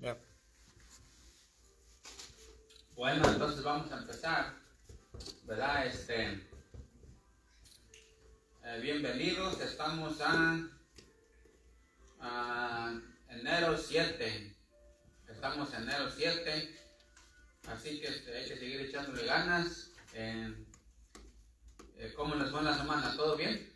Ya. Bueno, entonces vamos a empezar, ¿verdad? Bienvenidos, estamos a enero 7. Estamos en enero 7, así que hay que seguir echándole ganas. ¿Cómo les va en la semana? ¿Todo bien?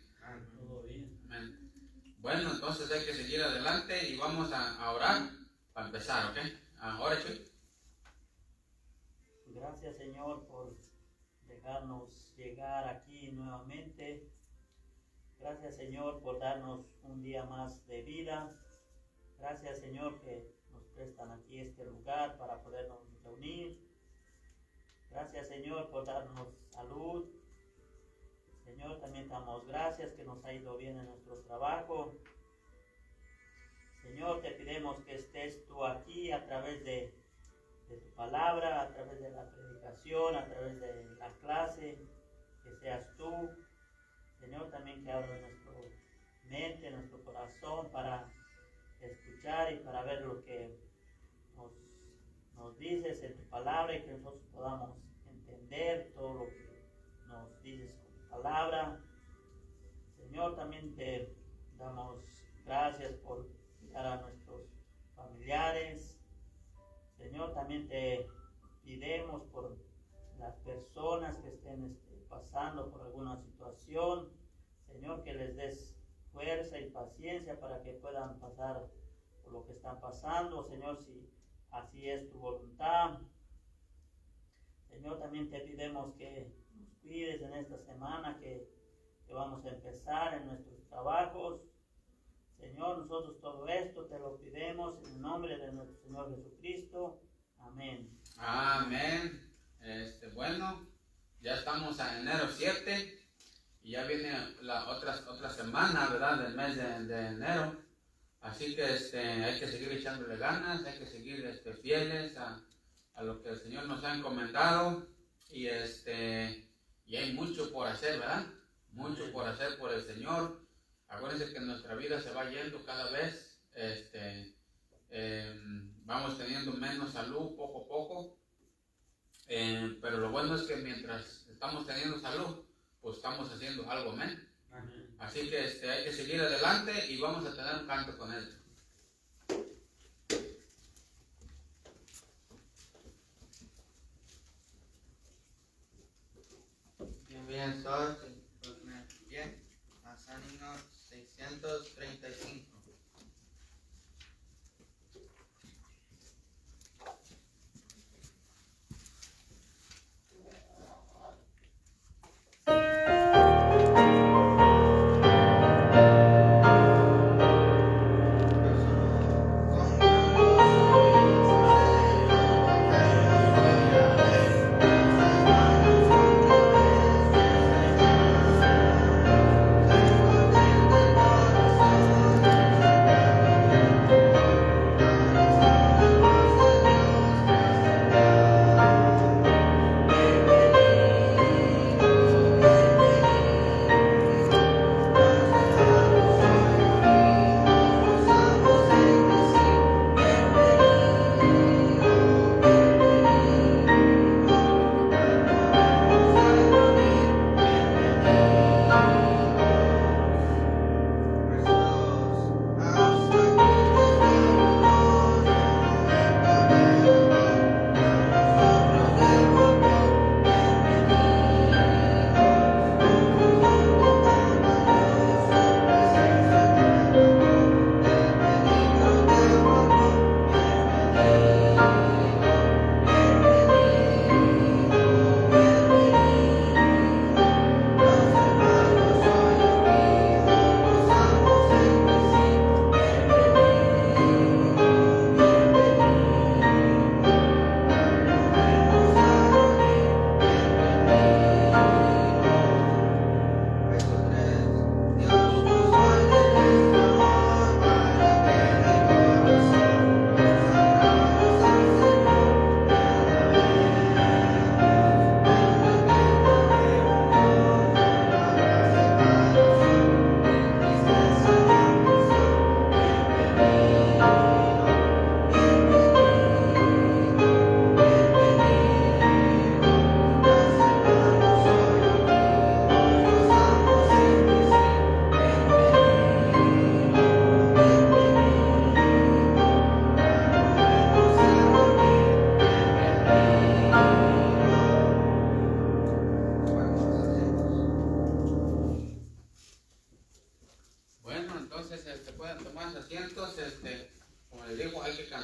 Todo bien. Amén. Bueno, entonces hay que seguir adelante y vamos a orar para empezar, ¿ok? Ahora, Chuy. Gracias, Señor, por dejarnos llegar aquí nuevamente. Gracias, Señor, por darnos un día más de vida. Gracias, Señor, que nos prestan aquí este lugar para podernos reunir. Gracias, Señor, por darnos salud. Señor, también damos gracias que nos ha ido bien en nuestro trabajo. Señor, te pedimos que estés tú aquí a través de tu palabra, a través de la predicación, a través de la clase, que seas tú. Señor, también que abra nuestra mente, nuestro corazón para escuchar y para ver lo que nos dices en tu palabra y que nosotros podamos entender todo lo que nos dices con tu palabra. Señor, también te damos gracias por cuidar a nuestros familiares. Señor, también te pidemos por las personas que estén pasando por alguna situación. Señor, que les des fuerza y paciencia para que puedan pasar por lo que están pasando. Señor, si así es tu voluntad. Señor, también te pidemos que nos cuides en esta semana que vamos a empezar en nuestros trabajos. Señor, nosotros todo esto te lo pidemos en el nombre de nuestro Señor Jesucristo. Amén. Amén. Bueno, ya estamos a enero 7 y ya viene la otra semana, ¿verdad? Del mes de enero. Así que hay que seguir echándole ganas, hay que seguir fieles a lo que el Señor nos ha encomendado y hay mucho por hacer, ¿verdad? Mucho por hacer por el Señor. Acuérdense que nuestra vida se va yendo cada vez, vamos teniendo menos salud poco a poco, pero lo bueno es que mientras estamos teniendo salud, pues estamos haciendo algo, amén. Así que hay que seguir adelante y vamos a tener un canto con él. Bien, todos, bien, más ánimo, 635.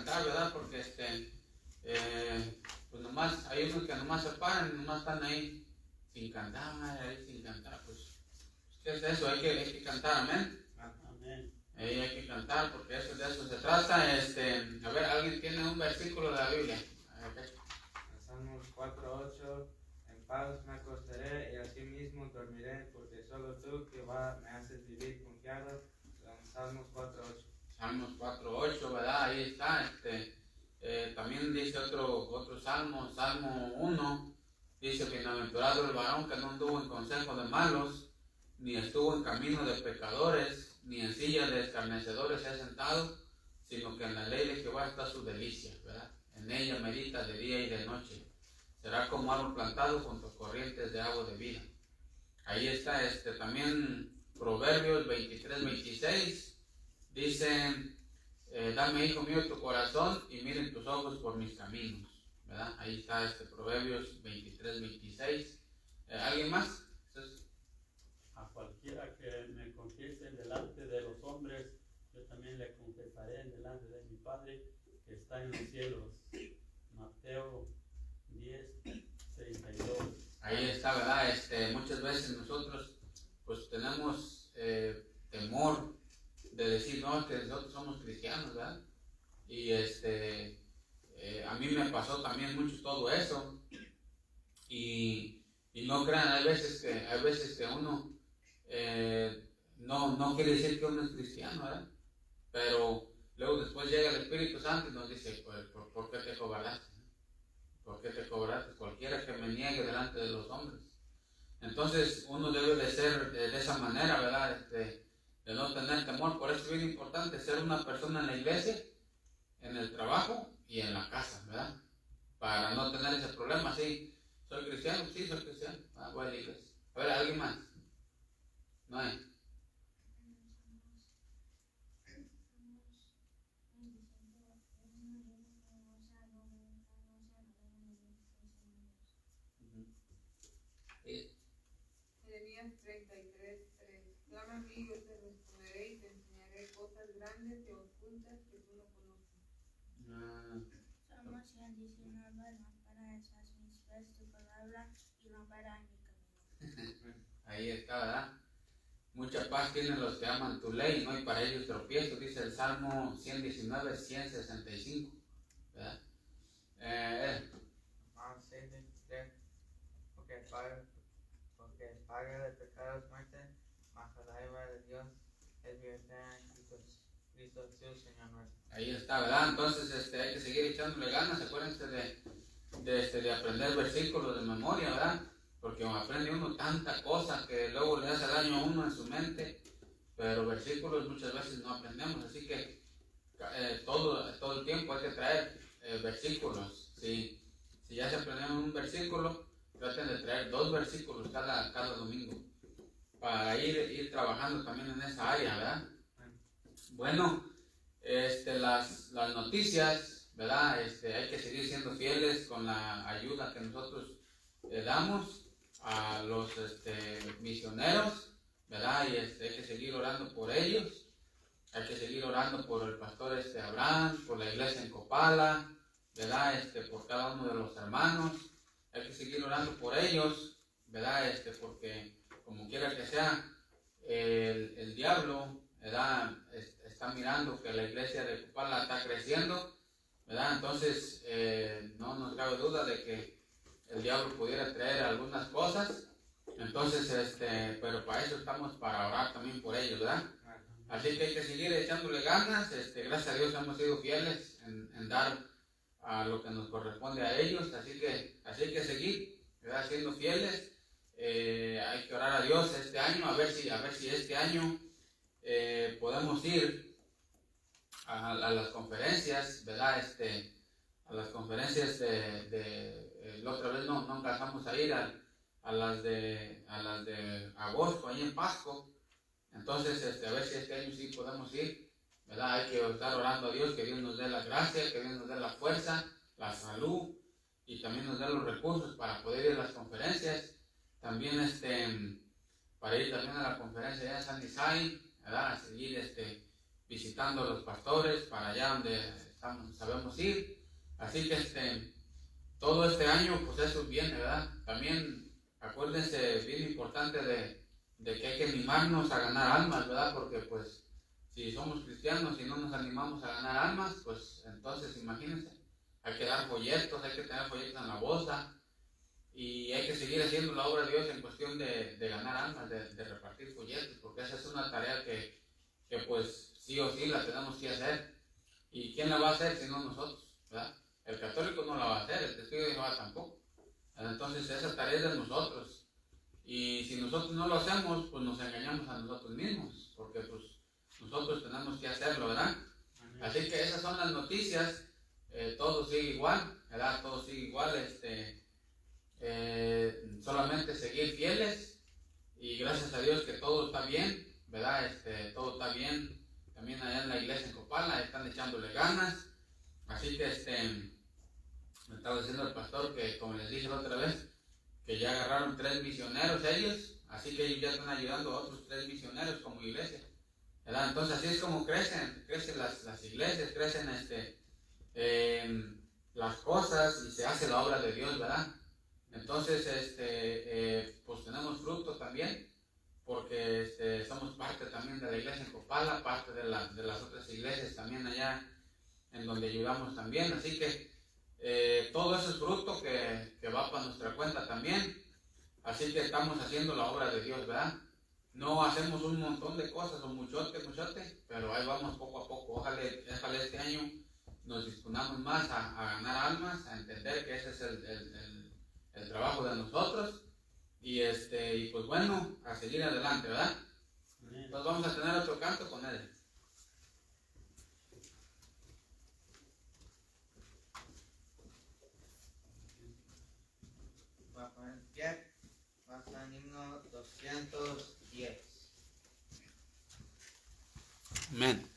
cantar, ¿verdad? Porque pues nomás, hay unos que nomás se paran y nomás están ahí sin cantar, pues, ¿qué es eso? Hay que cantar, amén. Amén. Ahí hay que cantar porque eso, de eso se trata. A ver, ¿alguien tiene un versículo de la Biblia? A ver, Salmos 4:8. En paz me acostaré y así mismo dormiré, porque solo tú, Jehová, me haces vivir confiado. Salmos 4:8. Salmos 4:8, ¿verdad? Ahí está. También dice otro salmo, Salmo 1, dice: bienaventurado el varón que no anduvo en consejo de malos, ni estuvo en camino de pecadores, ni en silla de escarnecedores se ha sentado, sino que en la ley de Jehová está su delicia, ¿verdad? En ella medita de día y de noche. Será como árbol plantado junto a corrientes de agua de vida. Ahí está también Proverbios 23:26. Dice: dame, hijo mío, tu corazón y miren tus ojos por mis caminos, ¿verdad? Ahí está Proverbios 23:26. ¿Alguien más? A cualquiera que me confiese delante de los hombres, yo también le confesaré delante de mi Padre que está en los cielos. Mateo 10:32. Ahí está, ¿verdad? Muchas veces nosotros pues tenemos temor de decir, no, que nosotros somos cristianos, ¿verdad? Y a mí me pasó también mucho todo eso. Y no crean, hay veces que uno no quiere decir que uno es cristiano, ¿verdad? Pero luego después llega el Espíritu Santo y nos dice: pues, ¿por qué te cobardaste? ¿Por qué te cobardaste? Cualquiera que me niegue delante de los hombres. Entonces uno debe de ser de esa manera, ¿verdad? De no tener temor. Por eso es bien importante ser una persona en la iglesia, en el trabajo y en la casa, ¿verdad? Para no tener ese problema. Sí, ¿soy cristiano? Sí, soy cristiano. Voy a la iglesia. A ver, ¿alguien más? No hay. Jeremías 33:3. Clama a mí, yo te responderé y te enseñaré cosas grandes y ocultas que tú no conoces. Salmo 119, lámpara es a mis pies tu palabra y lámpara en mi camino. Ahí está, ¿verdad? Mucha paz tienen los que aman tu ley, no hay para ellos tropiezo, dice el Salmo 119, 165, ¿verdad? Romanos 6:23. Porque el pago de pecado es muerte, mas la dádiva de Dios es vida eterna en Cristo Jesús, Señor nuestro. Ahí está, ¿verdad? Entonces hay que seguir echándole ganas. Acuérdense de aprender versículos de memoria, ¿verdad? Porque aprende uno tanta cosa que luego le hace daño a uno en su mente, pero versículos muchas veces no aprendemos, así que todo el tiempo hay que traer versículos. Si ya se aprendieron un versículo, traten de traer 2 versículos cada domingo para ir trabajando también en esa área, ¿verdad? Bueno, las noticias, ¿verdad? Hay que seguir siendo fieles con la ayuda que nosotros damos a los misioneros, ¿verdad? Y hay que seguir orando por ellos. Hay que seguir orando por el pastor Abraham, por la iglesia en Copala, ¿verdad? Por cada uno de los hermanos. Hay que seguir orando por ellos, ¿verdad? Porque como quiera que sea, el diablo, ¿verdad? Está mirando que la iglesia de Copala está creciendo, ¿verdad? Entonces no nos cabe duda de que el diablo pudiera traer algunas cosas. Entonces, pero para eso estamos, para orar también por ellos, ¿verdad? Así que hay que seguir echándole ganas. Gracias a Dios hemos sido fieles en dar a lo que nos corresponde a ellos, así que hay que seguir, ¿verdad? Siendo fieles. Hay que orar a Dios este año, a ver si este año podemos ir a las conferencias, ¿verdad? A las conferencias la otra vez no alcanzamos a ir a las de agosto, ahí en Pasco. Entonces, a ver si este año sí podemos ir, ¿verdad? Hay que estar orando a Dios, que Dios nos dé la gracia, que Dios nos dé la fuerza, la salud y también nos dé los recursos para poder ir a las conferencias. También para ir también a la conferencia allá en San Isai, ¿verdad? A seguir visitando a los pastores para allá donde sabemos ir. Así que todo este año, pues eso viene, ¿verdad? También acuérdense, bien importante de que hay que animarnos a ganar almas, ¿verdad? Porque pues si somos cristianos y no nos animamos a ganar almas, pues entonces imagínense, hay que dar folletos, hay que tener folletos en la bolsa y hay que seguir haciendo la obra de Dios en cuestión de ganar almas, de repartir folletos, porque esa es una tarea que pues sí o sí la tenemos que hacer. ¿Y quién la va a hacer si no nosotros, verdad? El católico no la va a hacer, el testigo de Jehová tampoco. Entonces esa tarea es de nosotros. Y si nosotros no lo hacemos, pues nos engañamos a nosotros mismos, porque pues nosotros tenemos que hacerlo, ¿verdad? Así que esas son las noticias. Todo sigue igual, ¿verdad? Todo sigue igual. Solamente seguir fieles y gracias a Dios que todo está bien, ¿verdad? Todo está bien. También allá en la iglesia en Copala están echándole ganas. Así que me estaba diciendo el pastor que, como les dije la otra vez, que ya agarraron 3 misioneros ellos, así que ellos ya están ayudando a otros 3 misioneros como iglesia, ¿verdad? Entonces así es como crecen las iglesias, crecen las cosas y se hace la obra de Dios, ¿verdad? Entonces pues tenemos fruto también, porque somos parte también de la iglesia en Copala, parte de las otras iglesias también allá en donde ayudamos también, así que todo eso es fruto que va para nuestra cuenta también, así que estamos haciendo la obra de Dios, ¿verdad? No hacemos un montón de cosas, o muchote, pero ahí vamos poco a poco. Ojalá este año nos disponamos más a ganar almas, a entender que ese es el trabajo de nosotros, y pues bueno, a seguir adelante, ¿verdad? Entonces vamos a tener otro canto con él. Va a poner pie, va a ser el himno 210. Amén.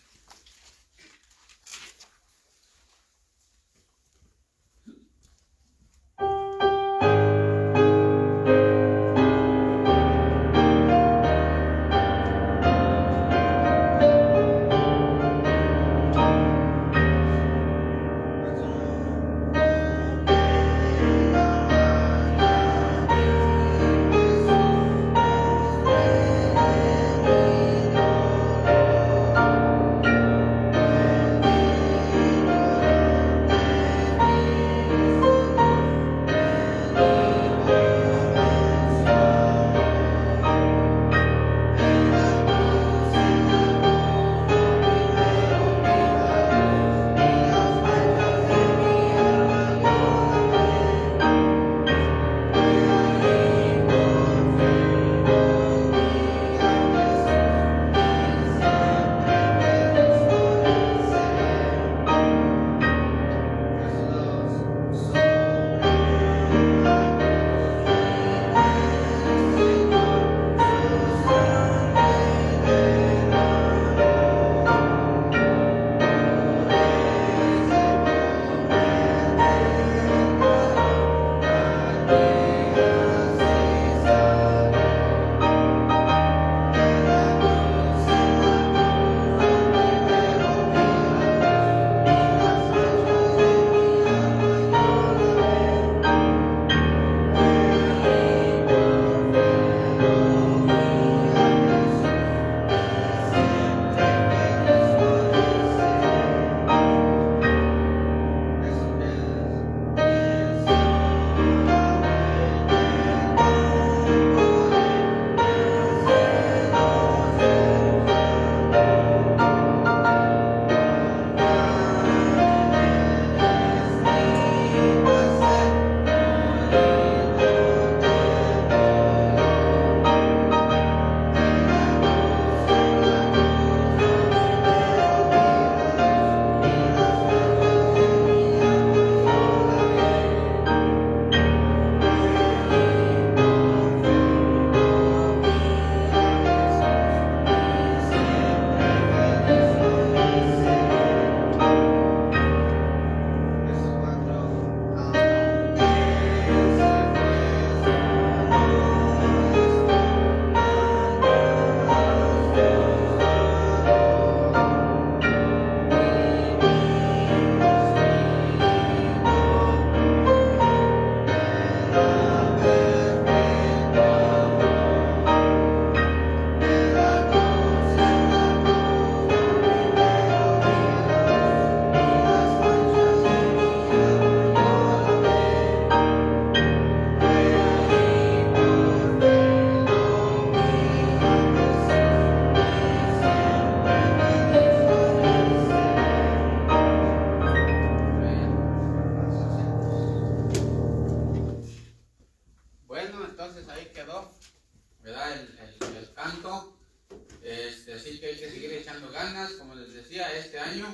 decía, este año,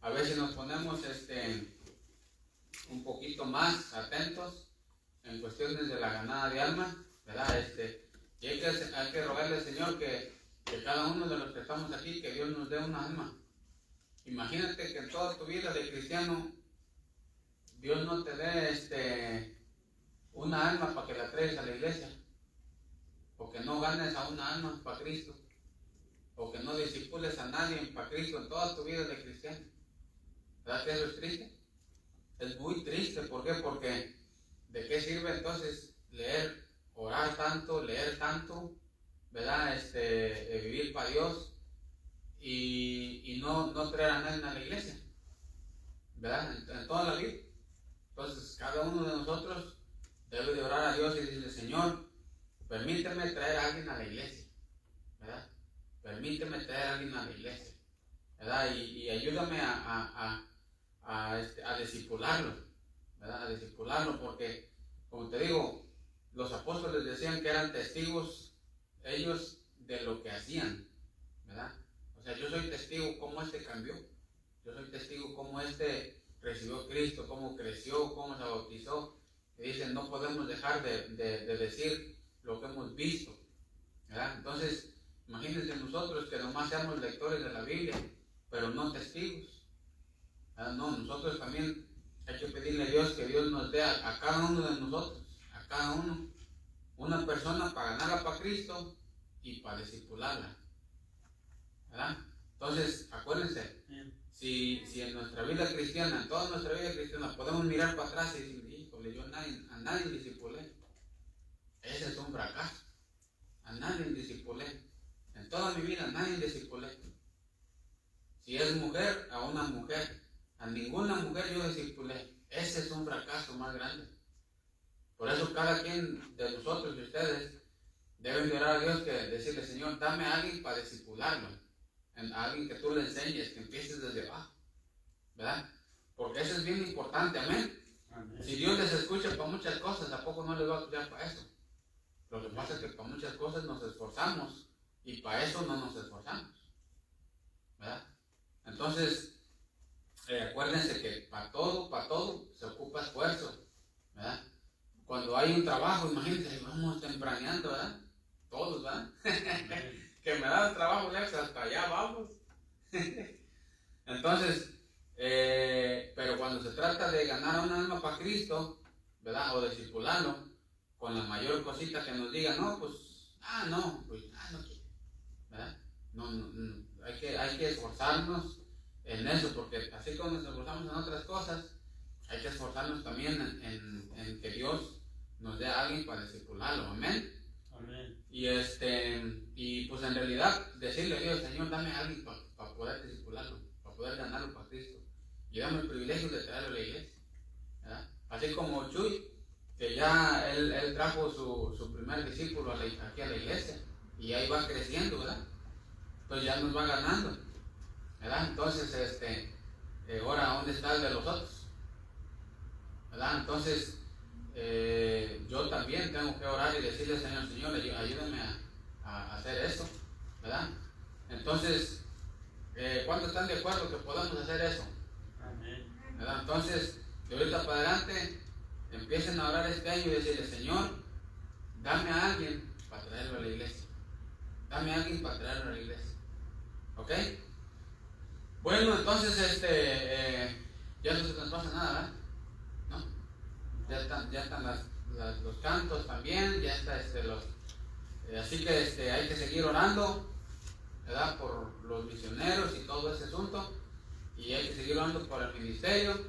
a ver si nos ponemos un poquito más atentos en cuestiones de la ganada de almas, ¿verdad? Y hay que rogarle al Señor que cada uno de los que estamos aquí, que Dios nos dé una alma. Imagínate que en toda tu vida de cristiano, Dios no te dé una alma para que la traigas a la iglesia, o que no ganes a una alma para Cristo, o que no discipules a nadie para Cristo en toda tu vida de cristiano. ¿Verdad que eso es triste? Es muy triste. ¿Por qué? Porque ¿de qué sirve entonces orar tanto, leer tanto, ¿verdad? Vivir para Dios y no traer a nadie a la iglesia, ¿verdad? En toda la vida. Entonces, cada uno de nosotros debe de orar a Dios y decirle: Señor, permíteme traer a alguien a la iglesia, ¿verdad? Permíteme traer a alguien a la iglesia, ¿verdad? Y ayúdame a discipularlo, ¿verdad? A discipularlo, porque, como te digo, los apóstoles decían que eran testigos ellos de lo que hacían, ¿verdad? O sea, yo soy testigo cómo cambió, yo soy testigo cómo recibió a Cristo, cómo creció, cómo se bautizó. Y dicen, no podemos dejar de decir lo que hemos visto, ¿verdad? Entonces, imagínense nosotros que nomás seamos lectores de la Biblia, pero no testigos, ¿verdad? No, nosotros también hay que pedirle a Dios que Dios nos dé a cada uno de nosotros, a cada uno, una persona para ganarla para Cristo y para discipularla, ¿verdad? Entonces, acuérdense, si en nuestra vida cristiana, en toda nuestra vida cristiana, podemos mirar para atrás y decir: híjole, yo a nadie discipulé, ese es un fracaso. A nadie discipulé, en toda mi vida a nadie discipulé. Si es mujer, a una mujer, a ninguna mujer yo discipulé. Ese es un fracaso más grande. Por eso cada quien de nosotros y ustedes deben de orar a Dios, que decirle: Señor, dame a alguien para discipularlo, a alguien que tú le enseñes, que empieces desde abajo, ¿verdad? Porque eso es bien importante, amén. Amén. Si Dios les escucha para muchas cosas, ¿a poco no les va a escuchar para eso? Lo que pasa es que para muchas cosas nos esforzamos y para eso no nos esforzamos, ¿verdad? Entonces, acuérdense que para todo se ocupa esfuerzo, ¿verdad? Cuando hay un trabajo, imagínense, vamos tempraneando, ¿verdad? Todos, ¿verdad? Que me da el trabajo, Lex, hasta allá vamos. Entonces, pero cuando se trata de ganar un alma para Cristo, ¿verdad? O discipularlo, con la mayor cosita que nos diga, no, pues, no quiero, ¿verdad? No, hay que esforzarnos en eso, porque así como nos esforzamos en otras cosas, hay que esforzarnos también en que Dios nos dé a alguien para discipularlo, amén. Amén. Y pues en realidad decirle a Dios: Señor, dame a alguien para poder discipularlo, para poder ganarlo para Cristo, y dame el privilegio de traerlo a la iglesia, ¿verdad? Así como Chuy, que ya él trajo su primer discípulo aquí a la iglesia, y ahí va creciendo, ¿verdad? Entonces ya nos va ganando, ¿verdad? Entonces, ahora, ¿dónde está el de los otros? ¿Verdad? Entonces, yo también tengo que orar y decirle: Señor, ayúdame a hacer eso, ¿verdad? Entonces, ¿cuántos están de acuerdo que podamos hacer eso? Amén. ¿Verdad? Entonces, de ahorita para adelante, empiecen a orar este año y decirle: Señor, dame a alguien para traerlo a la iglesia. Dame a alguien para traerlo a la iglesia. ¿Ok? Bueno, entonces, ya no se nos pasa nada, ¿verdad? ¿No? Ya están los cantos también, ya está así que hay que seguir orando, ¿verdad? Por los misioneros y todo ese asunto, y hay que seguir orando por el ministerio.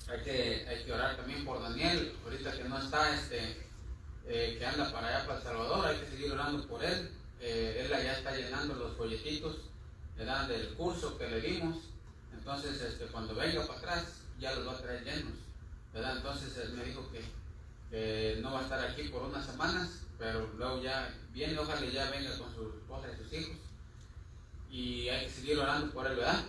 Hay que orar también por Daniel, ahorita que no está, que anda para allá, para El Salvador. Hay que seguir orando por él. Él ya está llenando los folletitos, ¿verdad?, del curso que le dimos. Entonces, cuando venga para atrás, ya los va a traer llenos, ¿verdad? Entonces, él me dijo que no va a estar aquí por unas semanas, pero luego ya viene, ojalá ya venga con su esposa y sus hijos. Y hay que seguir orando por él, ¿verdad?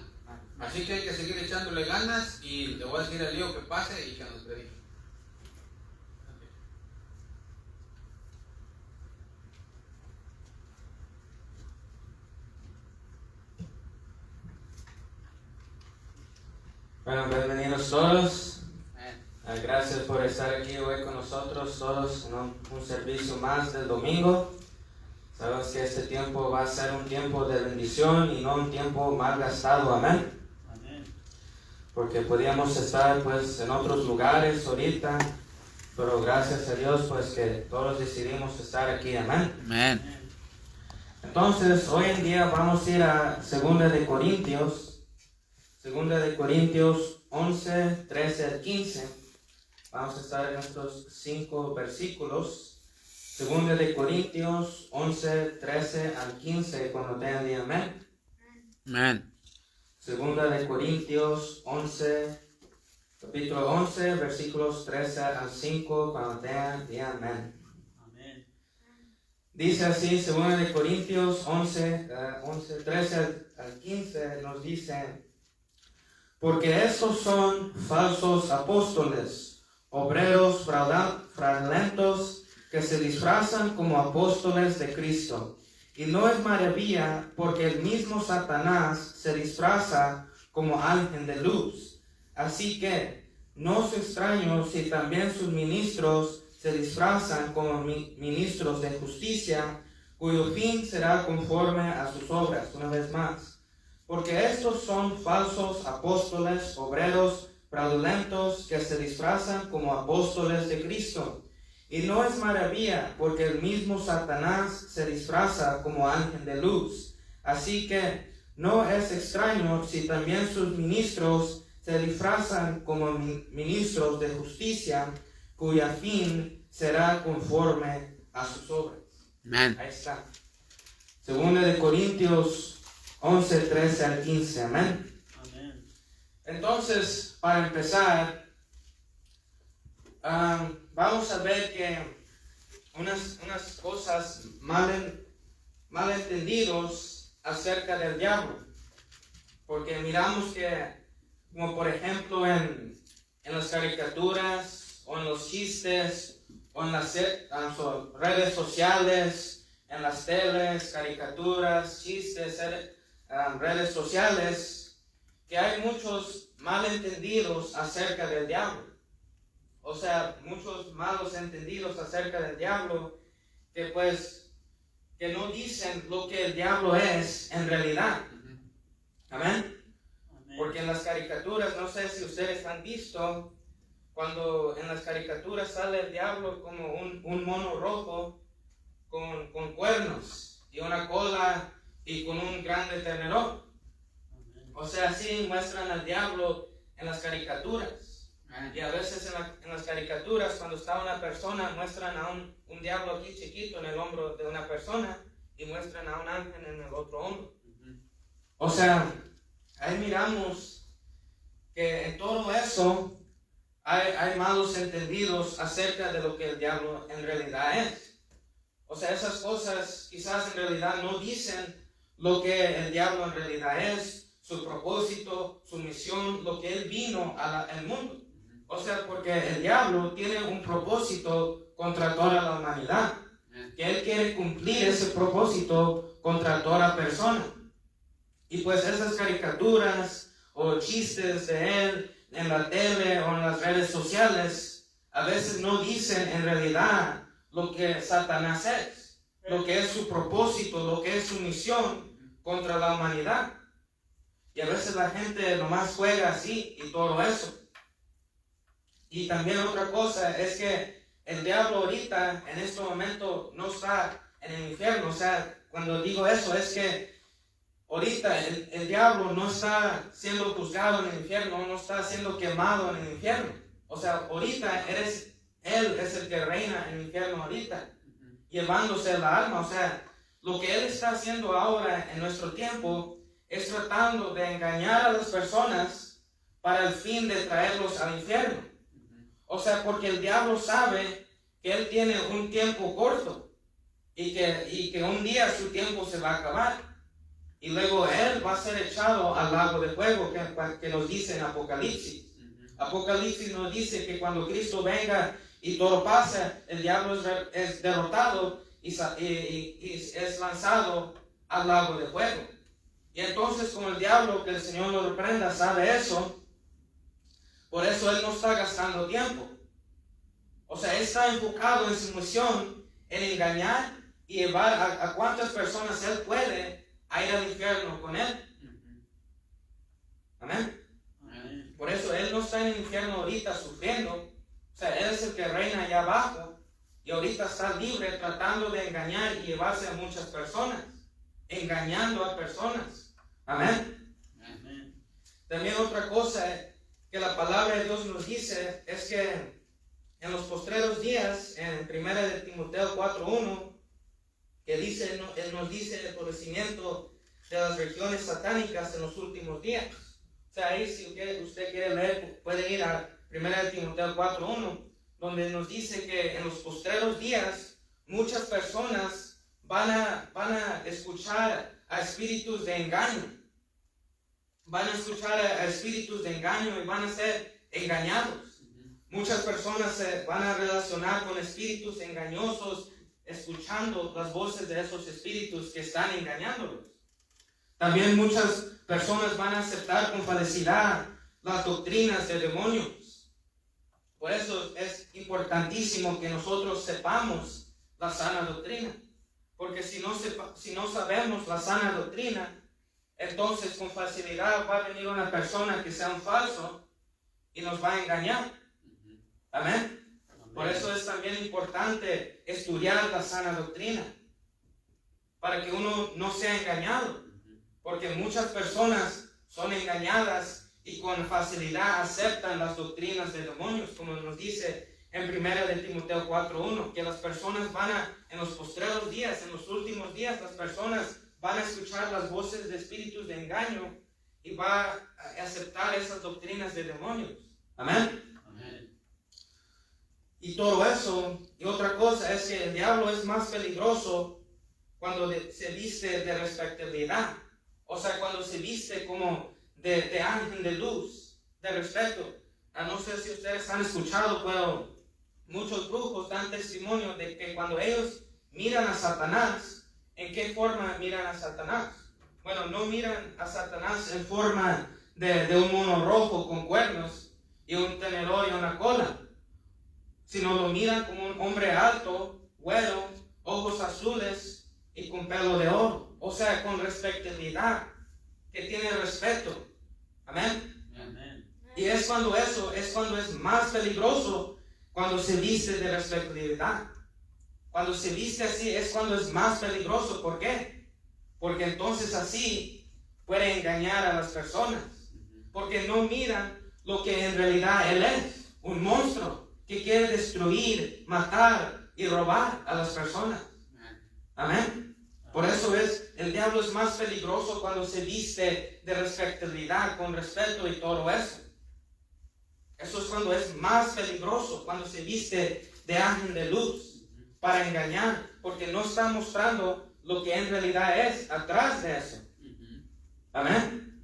Así que hay que seguir echándole ganas, y le voy a decir a Lío que pase y que nos predique. Bueno, bienvenidos todos. Amén. Gracias por estar aquí hoy con nosotros todos en un servicio más del domingo. Sabemos que este tiempo va a ser un tiempo de bendición y no un tiempo mal gastado. Amén. Amén. Porque podíamos estar pues en otros lugares ahorita, pero gracias a Dios pues que todos decidimos estar aquí. Amén. Amén. Entonces, hoy en día vamos a ir a 2 de Corintios 11, 13 al 15. Vamos a estar en estos 5 versículos. 2 de Corintios 11, 13 al 15, cuando tengan día. Amén. Amén. 2 de Corintios 11, capítulo 11, versículos 13 al 5, cuando tengan día. Amén. Amén. Dice así, 2 de Corintios 11, 13 al 15, nos dice: porque estos son falsos apóstoles, obreros fraudulentos que se disfrazan como apóstoles de Cristo. Y no es maravilla, porque el mismo Satanás se disfraza como ángel de luz. Así que no es extraño si también sus ministros se disfrazan como ministros de justicia, cuyo fin será conforme a sus obras. Una vez más. Porque estos son falsos apóstoles, obreros fraudulentos que se disfrazan como apóstoles de Cristo. Y no es maravilla, porque el mismo Satanás se disfraza como ángel de luz. Así que no es extraño si también sus ministros se disfrazan como ministros de justicia, cuya fin será conforme a sus obras. Amén. Ahí está. 2 de Corintios 11, 13 al 15. Amén. Amén. Entonces, para empezar, vamos a ver que unas cosas malentendidos acerca del diablo. Porque miramos que, como por ejemplo en las caricaturas, o en los chistes, o en las redes sociales, en las teles, caricaturas, chistes, redes sociales, que hay muchos malentendidos acerca del diablo. O sea, muchos malos entendidos acerca del diablo que no dicen lo que el diablo es en realidad. Amén. Porque en las caricaturas, no sé si ustedes han visto, cuando en las caricaturas sale el diablo como un mono rojo con cuernos y una cola y con un grande tenedor. O sea, así muestran al diablo en las caricaturas. Y a veces en las caricaturas, cuando está una persona, muestran a un diablo aquí chiquito en el hombro de una persona y muestran a un ángel en el otro hombro. O sea, ahí miramos que en todo eso hay malos entendidos acerca de lo que el diablo en realidad es. O sea, esas cosas quizás en realidad no dicen lo que el diablo en realidad es, su propósito, su misión, lo que él vino al mundo. O sea, porque el diablo tiene un propósito contra toda la humanidad, que él quiere cumplir ese propósito contra toda persona. Y pues esas caricaturas o chistes de él en la tele o en las redes sociales a veces no dicen en realidad lo que Satanás es, lo que es su propósito, lo que es su misión contra la humanidad. Y a veces la gente nomás juega así y todo eso. Y también otra cosa es que el diablo ahorita en este momento no está en el infierno. O sea, cuando digo eso es que ahorita el diablo no está siendo juzgado en el infierno, no está siendo quemado en el infierno. O sea, ahorita él es el que reina en el infierno ahorita, llevándose la alma. O sea, lo que él está haciendo ahora en nuestro tiempo es tratando de engañar a las personas para el fin de traerlos al infierno. O sea, porque el diablo sabe que él tiene un tiempo corto y que un día su tiempo se va a acabar. Y luego él va a ser echado al lago de fuego que nos dice en Apocalipsis. Apocalipsis nos dice que cuando Cristo venga y todo pasa, el diablo es derrotado y es lanzado al lago de fuego. Y entonces, como el diablo, que el Señor lo reprenda, sabe eso, Por eso él no está gastando tiempo. O sea, él está enfocado en su misión, en engañar y llevar a cuántas personas él puede a ir al infierno con él. Amén. Por eso él no está en el infierno ahorita sufriendo. O sea, él es el que reina allá abajo y ahorita está libre tratando de engañar y llevarse a muchas personas, engañando a personas. Amén. También otra cosa que la palabra de Dios nos dice es que en los postreros días, en 1 de Timoteo 4:1, que dice, él nos dice el conocimiento de las regiones satánicas en los últimos días. O sea, ahí si usted quiere leer, puede ir a 1 de Timoteo 4:1, donde nos dice que en los postreros días muchas personas van a escuchar a espíritus de engaño. Van a escuchar a espíritus de engaño y van a ser engañados. Muchas personas se van a relacionar con espíritus engañosos, escuchando las voces de esos espíritus que están engañándolos. También muchas personas van a aceptar con facilidad las doctrinas de demonios. Por eso es importantísimo que nosotros sepamos la sana doctrina. Porque si no sabemos la sana doctrina, entonces con facilidad va a venir una persona que sea un falso y nos va a engañar. Amén. Por eso es también importante estudiar la sana doctrina, para que uno no sea engañado, porque muchas personas son engañadas y con facilidad aceptan las doctrinas de demonios, como nos dice en 1 de Timoteo 4:1, que las personas en los postreros días, en los últimos días, las personas van a escuchar las voces de espíritus de engaño y va a aceptar esas doctrinas de demonios. Amén. Y todo eso, y otra cosa es que el diablo es más peligroso cuando se viste de respetabilidad. O sea, cuando se viste como de ángel de luz, de respeto. No sé si ustedes han escuchado, pero muchos brujos dan testimonio de que cuando ellos miran a Satanás, ¿en qué forma miran a Satanás? Bueno, no miran a Satanás en forma de un mono rojo con cuernos y un tenedor y una cola, sino lo miran como un hombre alto, güero, ojos azules y con pelo de oro. O sea, con respetabilidad, que tiene respeto. Amén. Amén. Y es cuando es más peligroso, cuando se viste de respetabilidad. Cuando se viste así es cuando es más peligroso. ¿Por qué? Porque entonces así puede engañar a las personas. Porque no miran lo que en realidad él es, un monstruo que quiere destruir, matar y robar a las personas. Amén. Por eso el diablo es más peligroso cuando se viste de respetabilidad, con respeto y todo eso. Eso es cuando es más peligroso, cuando se viste de ángel de luz para engañar, porque no está mostrando lo que en realidad es atrás de eso. Amén.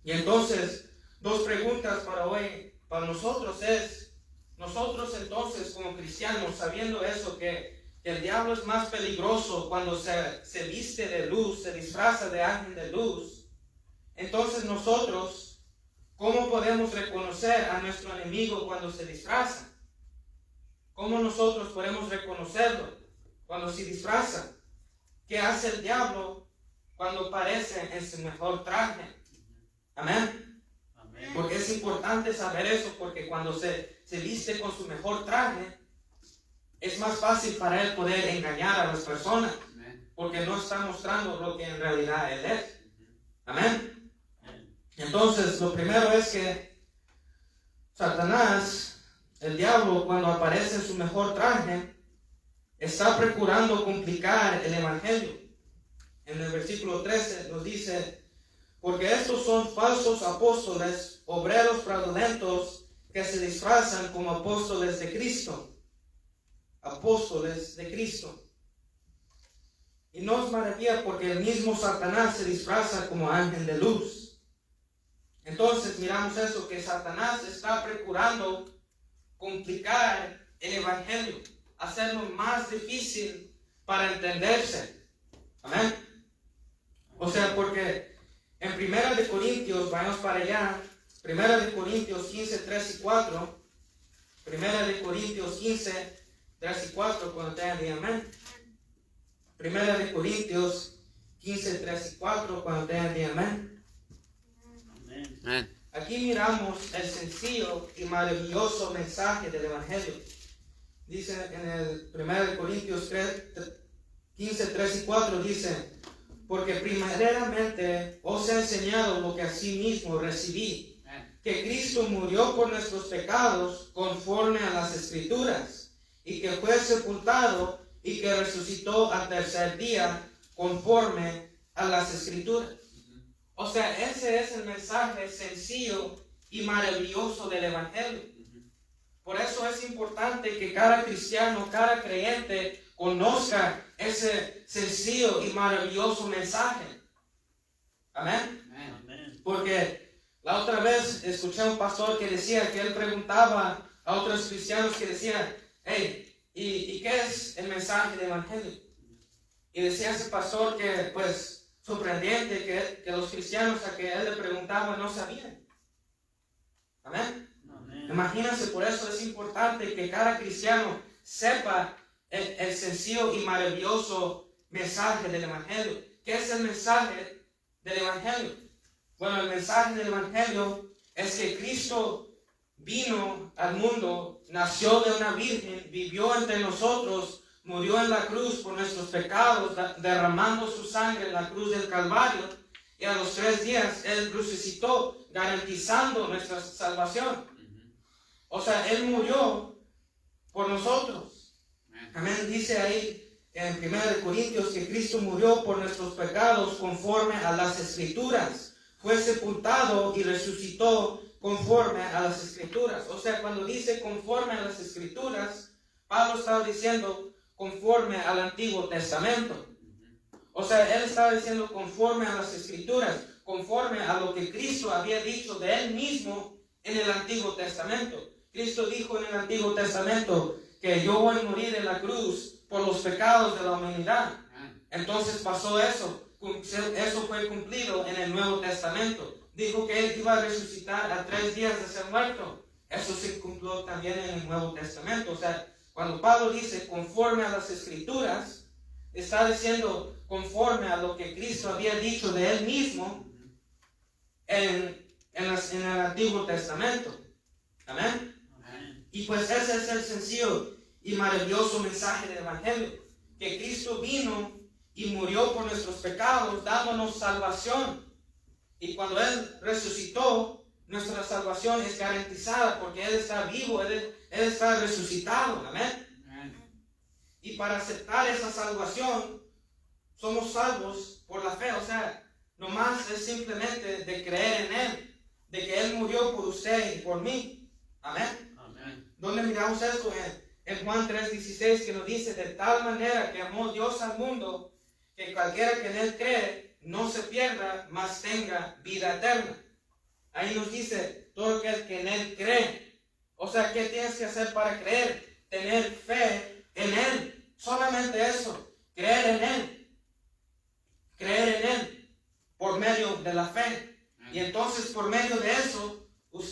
Y entonces, dos preguntas para hoy, para nosotros es, nosotros entonces como cristianos, sabiendo eso, que el diablo es más peligroso cuando se viste de luz, se disfraza de ángel de luz, entonces nosotros, ¿cómo podemos reconocer a nuestro enemigo cuando se disfraza? ¿Cómo nosotros podemos reconocerlo cuando se disfraza? ¿Qué hace el diablo cuando aparece en su mejor traje? Amén. Porque es importante saber eso, porque cuando se viste con su mejor traje, es más fácil para él poder engañar a las personas, porque no está mostrando lo que en realidad él es. Amén. Entonces, lo primero es que Satanás, el diablo, cuando aparece en su mejor traje, está procurando complicar el evangelio. En el versículo 13 nos dice: porque estos son falsos apóstoles, obreros fraudulentos, que se disfrazan como apóstoles de Cristo. Apóstoles de Cristo. Y no os maravilla, porque el mismo Satanás se disfraza como ángel de luz. Entonces miramos eso, que Satanás está procurando complicar el evangelio, hacerlo más difícil para entenderse. Amén. O sea, porque en 1 de Corintios, vamos para allá, Primera de Corintios 15, 3 y 4. Primera de Corintios 15, 3 y 4, cuando tengan de amén. Primera de Corintios 15, 3 y 4, cuando tengan de amén. Amén. Aquí miramos el sencillo y maravilloso mensaje del Evangelio. Dice en el 1 Corintios 15, 3 y 4, dice: porque primeramente os he enseñado lo que asimismo recibí, que Cristo murió por nuestros pecados conforme a las Escrituras, y que fue sepultado y que resucitó al tercer día conforme a las Escrituras. O sea, ese es el mensaje sencillo y maravilloso del Evangelio. Por eso es importante que cada cristiano, cada creyente conozca ese sencillo y maravilloso mensaje. Amén. Amén. Porque la otra vez escuché a un pastor que decía que él preguntaba a otros cristianos que decían: hey, ¿y qué es el mensaje del Evangelio? Y decía ese pastor que, pues, sorprendente que los cristianos a que él le preguntaba no sabían. Amén. Amén. Imagínense, por eso es importante que cada cristiano sepa el sencillo y maravilloso mensaje del Evangelio. ¿Qué es el mensaje del Evangelio? Bueno, el mensaje del Evangelio es que Cristo vino al mundo, nació de una virgen, vivió entre nosotros, murió en la cruz por nuestros pecados, derramando su sangre en la cruz del Calvario, y a los 3 días Él resucitó, garantizando nuestra salvación. O sea, Él murió por nosotros. Amén. Dice ahí en 1 Corintios que Cristo murió por nuestros pecados conforme a las Escrituras. Fue sepultado y resucitó conforme a las Escrituras. O sea, cuando dice conforme a las Escrituras, Pablo estaba diciendo conforme al Antiguo Testamento. O sea, él estaba diciendo conforme a las Escrituras, conforme a lo que Cristo había dicho de él mismo en el Antiguo Testamento. Cristo dijo en el Antiguo Testamento que yo voy a morir en la cruz por los pecados de la humanidad. Entonces pasó eso. Eso fue cumplido en el Nuevo Testamento. Dijo que Él iba a resucitar a 3 días de ser muerto. Eso se cumplió también en el Nuevo Testamento. O sea, cuando Pablo dice conforme a las Escrituras, está diciendo conforme a lo que Cristo había dicho de Él mismo en el Antiguo Testamento. Amén. Y pues ese es el sencillo y maravilloso mensaje del Evangelio, que Cristo vino y murió por nuestros pecados, dándonos salvación. Y cuando Él resucitó, nuestra salvación es garantizada porque Él está vivo, Él está resucitado. Amén. Y para aceptar esa salvación, somos salvos por la fe. O sea, nomás es simplemente de creer en Él, de que Él murió por usted y por mí. Amén. ¿Dónde miramos esto? En Juan 3:16, que nos dice: de tal manera que amó Dios al mundo, que cualquiera que en Él cree no se pierda, mas tenga vida eterna. Ahí nos dice todo aquel que en Él cree. O sea, ¿qué tienes que hacer para creer? Tener fe en Él. Solamente eso. Creer en Él. Creer en Él por medio de la fe. Y entonces por medio de eso,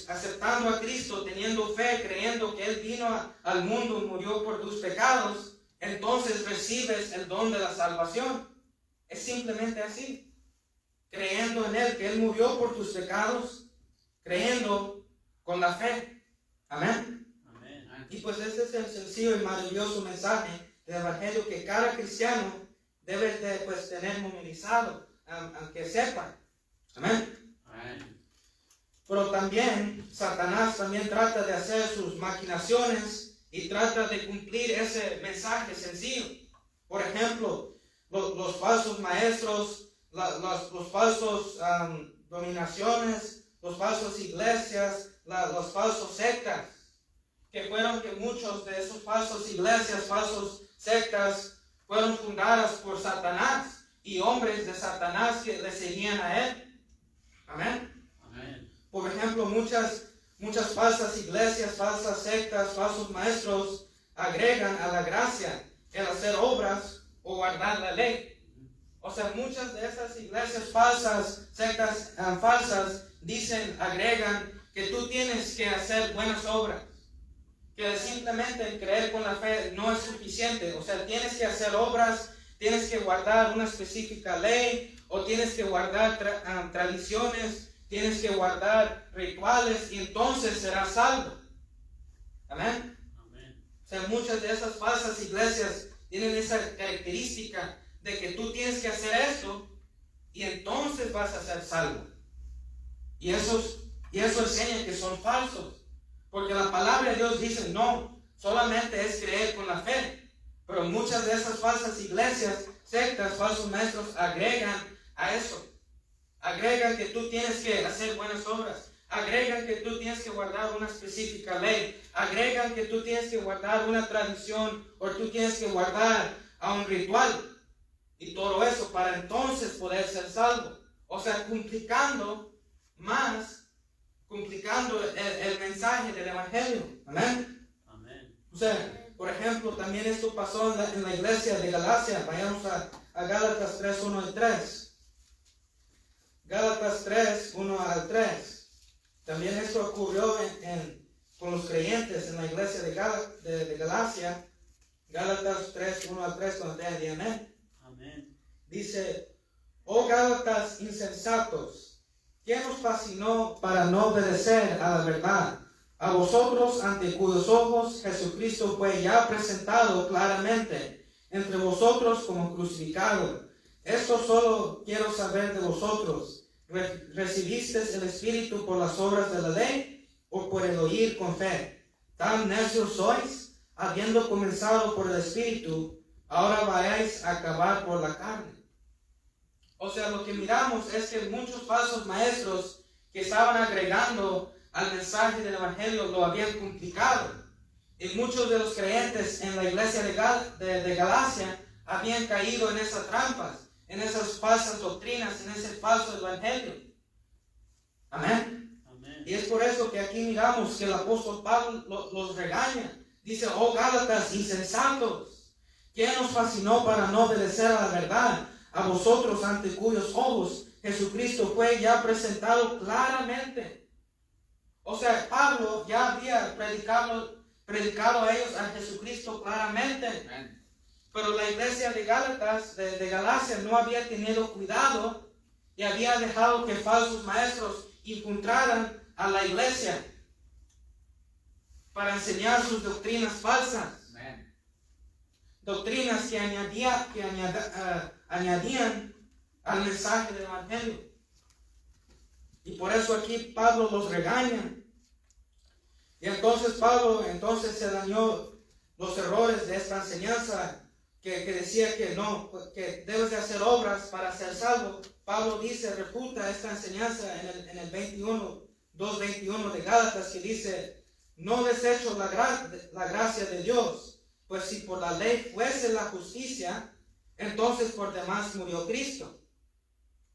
aceptando a Cristo, teniendo fe, creyendo que Él vino al mundo y murió por tus pecados, entonces recibes el don de la salvación. Es simplemente así. Creyendo en Él, que Él murió por tus pecados, creyendo con la fe. Amén. Amén. Y pues ese es el sencillo y maravilloso mensaje del Evangelio que cada cristiano debe de, pues, tener memorizado, aunque sepa. Amén. Amén. Pero también Satanás también trata de hacer sus maquinaciones y trata de cumplir ese mensaje sencillo. Por ejemplo, los falsos maestros, los falsos dominaciones, los falsos iglesias, los falsos sectas, que fueron que muchos de esos falsos iglesias, falsos sectas, fueron fundadas por Satanás y hombres de Satanás que le seguían a él. Amén. Por ejemplo, muchas falsas iglesias, falsas sectas, falsos maestros agregan a la gracia el hacer obras o guardar la ley. O sea, muchas de esas iglesias falsas, sectas falsas, agregan que tú tienes que hacer buenas obras, que simplemente creer con la fe no es suficiente. O sea, tienes que hacer obras, tienes que guardar una específica ley, o tienes que guardar tradiciones, tienes que guardar rituales, y entonces serás salvo. Amén. O sea, muchas de esas falsas iglesias tienen esa característica de que tú tienes que hacer esto y entonces vas a ser salvo. Y eso enseña que son falsos. Porque la palabra de Dios dice, no, solamente es creer con la fe. Pero muchas de esas falsas iglesias, sectas, falsos maestros, agregan a eso. Agregan que tú tienes que hacer buenas obras. Agregan que tú tienes que guardar una específica ley. Agregan que tú tienes que guardar una tradición, o tú tienes que guardar a un ritual. Y todo eso para entonces poder ser salvo. O sea, complicando el mensaje del evangelio. Amén. Amén. O sea, por ejemplo, también esto pasó en la iglesia de Galacia. Vayamos a Gálatas 3, 1 y 3. Gálatas 3, 1 al 3. También esto ocurrió con los creyentes en la iglesia de Galacia. Gálatas 3, 1 al 3, cuando te amén. Amén. Dice, oh Gálatas insensatos, ¿quién os fascinó para no obedecer a la verdad? A vosotros, ante cuyos ojos Jesucristo fue ya presentado claramente entre vosotros como crucificado. Esto solo quiero saber de vosotros. ¿Recibisteis el Espíritu por las obras de la ley o por el oír con fe? ¿Tan necios sois? Habiendo comenzado por el Espíritu, ahora vayáis a acabar por la carne. O sea, lo que miramos es que muchos falsos maestros que estaban agregando al mensaje del Evangelio lo habían complicado. Y muchos de los creyentes en la iglesia de Galacia habían caído en esas trampas, en esas falsas doctrinas, en ese falso Evangelio. Amén. Amén. Y es por eso que aquí miramos que el apóstol Pablo los regaña. Dice, oh Gálatas insensatos, ¿quién os fascinó para no obedecer a la verdad? A vosotros, ante cuyos ojos Jesucristo fue ya presentado claramente. O sea, Pablo ya había predicado a ellos a Jesucristo claramente. Amén. Pero la iglesia de Gálatas, de Galacia, no había tenido cuidado y había dejado que falsos maestros infiltraran a la iglesia para enseñar sus doctrinas falsas. Amén. Doctrinas que añadían al mensaje del Evangelio. Y por eso aquí Pablo los regaña. Y entonces Pablo se dañó los errores de esta enseñanza que decía que no, que debes de hacer obras para ser salvo. Pablo refuta esta enseñanza en el 2:21 de Gálatas, que dice, no desecho la gracia de Dios, pues si por la ley fuese la justicia, entonces por demás murió Cristo.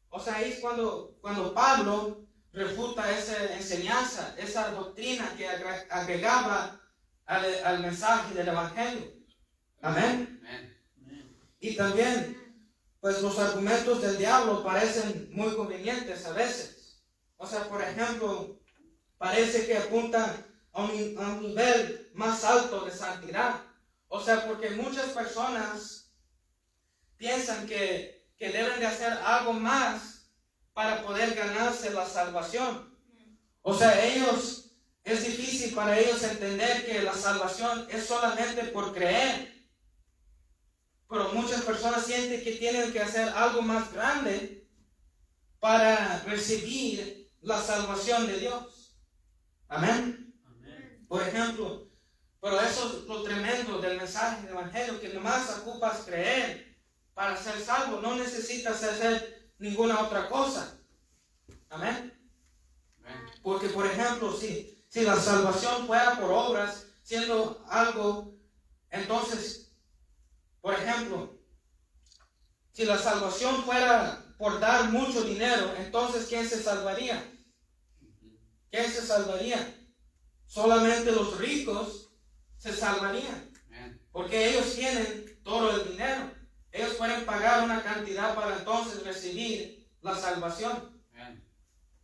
O sea, ahí es cuando Pablo refuta esa enseñanza, esa doctrina que agregaba al mensaje del Evangelio. Amén. Amén. Y también, pues los argumentos del diablo parecen muy convenientes a veces. O sea, por ejemplo, parece que apunta a un nivel más alto de santidad. O sea, porque muchas personas piensan que deben de hacer algo más para poder ganarse la salvación. O sea, es difícil para ellos entender que la salvación es solamente por creer. Pero muchas personas sienten que tienen que hacer algo más grande para recibir la salvación de Dios. Amén. Amén. Por ejemplo, pero eso es lo tremendo del mensaje del Evangelio, que nomás ocupas creer para ser salvo. No necesitas hacer ninguna otra cosa. Amén. Amén. Porque, por ejemplo, si la salvación fuera por obras, siendo algo, entonces, por ejemplo, si la salvación fuera por dar mucho dinero, entonces ¿quién se salvaría? ¿Quién se salvaría? Solamente los ricos se salvarían. Amén. Porque ellos tienen todo el dinero. Ellos pueden pagar una cantidad para entonces recibir la salvación. Amén.